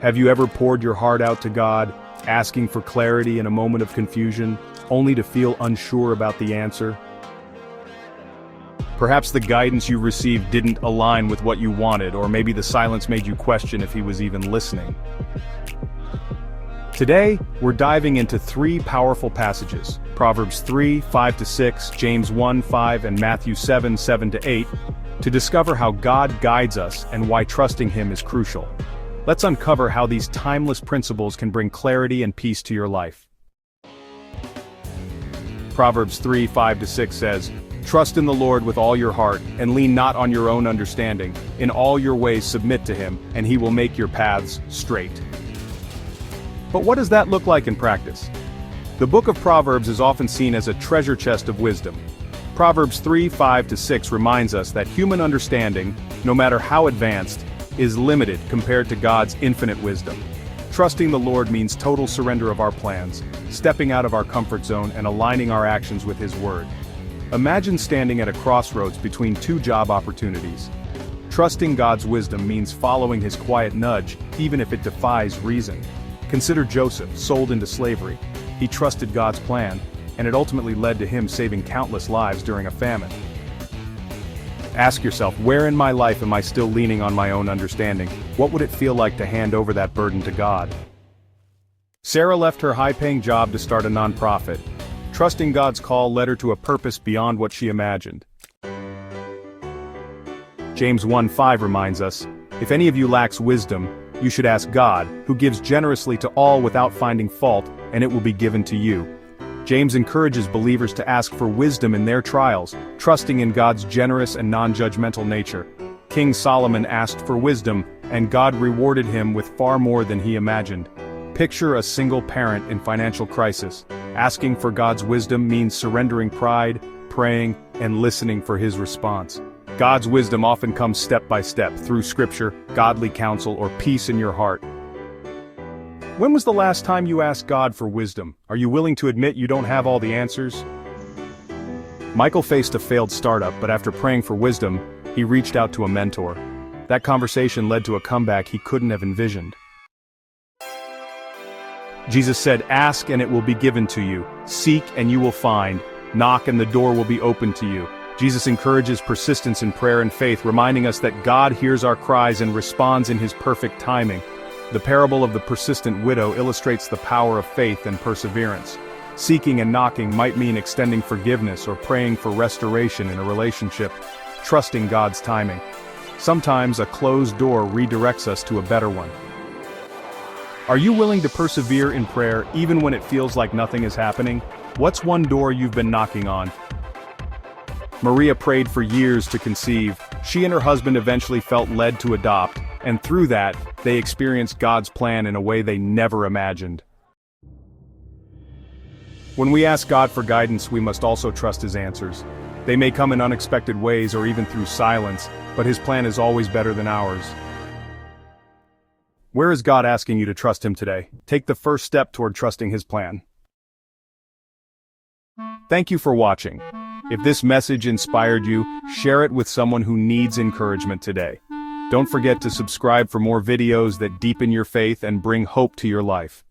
Have you ever poured your heart out to God, asking for clarity in a moment of confusion, only to feel unsure about the answer? Perhaps the guidance you received didn't align with what you wanted, or maybe the silence made you question if he was even listening. Today, we're diving into three powerful passages: Proverbs 3, 5-6, James 1, 5, and Matthew 7, 7-8, to discover how God guides us and why trusting him is crucial. Let's uncover how these timeless principles can bring clarity and peace to your life. Proverbs 3, 5-6 says, "Trust in the Lord with all your heart, and lean not on your own understanding. In all your ways submit to him, and he will make your paths straight." But what does that look like in practice? The book of Proverbs is often seen as a treasure chest of wisdom. Proverbs 3, 5-6 reminds us that human understanding, no matter how advanced, is limited compared to God's infinite wisdom. Trusting the Lord means total surrender of our plans, stepping out of our comfort zone and aligning our actions with his word. Imagine standing at a crossroads between two job opportunities. Trusting God's wisdom means following his quiet nudge, even if it defies reason. Consider Joseph, sold into slavery. He trusted God's plan, and it ultimately led to him saving countless lives during a famine. Ask yourself, where in my life am I still leaning on my own understanding? What would it feel like to hand over that burden to God? Sarah left her high-paying job to start a nonprofit. Trusting God's call led her to a purpose beyond what she imagined. James 1:5 reminds us, "If any of you lacks wisdom, you should ask God, who gives generously to all without finding fault, and it will be given to you." James encourages believers to ask for wisdom in their trials, trusting in God's generous and non-judgmental nature. King Solomon asked for wisdom, and God rewarded him with far more than he imagined. Picture a single parent in financial crisis. Asking for God's wisdom means surrendering pride, praying, and listening for his response. God's wisdom often comes step by step through scripture, godly counsel, or peace in your heart. When was the last time you asked God for wisdom? Are you willing to admit you don't have all the answers? Michael faced a failed startup, but after praying for wisdom, he reached out to a mentor. That conversation led to a comeback he couldn't have envisioned. Jesus said, "Ask and it will be given to you. Seek and you will find. Knock and the door will be opened to you." Jesus encourages persistence in prayer and faith, reminding us that God hears our cries and responds in his perfect timing. The parable of the persistent widow illustrates the power of faith and perseverance. Seeking and knocking might mean extending forgiveness or praying for restoration in a relationship, trusting God's timing. Sometimes a closed door redirects us to a better one. Are you willing to persevere in prayer even when it feels like nothing is happening? What's one door you've been knocking on? Maria prayed for years to conceive. She and her husband eventually felt led to adopt, and through that, they experienced God's plan in a way they never imagined. When we ask God for guidance, we must also trust his answers. They may come in unexpected ways or even through silence, but his plan is always better than ours. Where is God asking you to trust him today? Take the first step toward trusting his plan. Thank you for watching. If this message inspired you, share it with someone who needs encouragement today. Don't forget to subscribe for more videos that deepen your faith and bring hope to your life.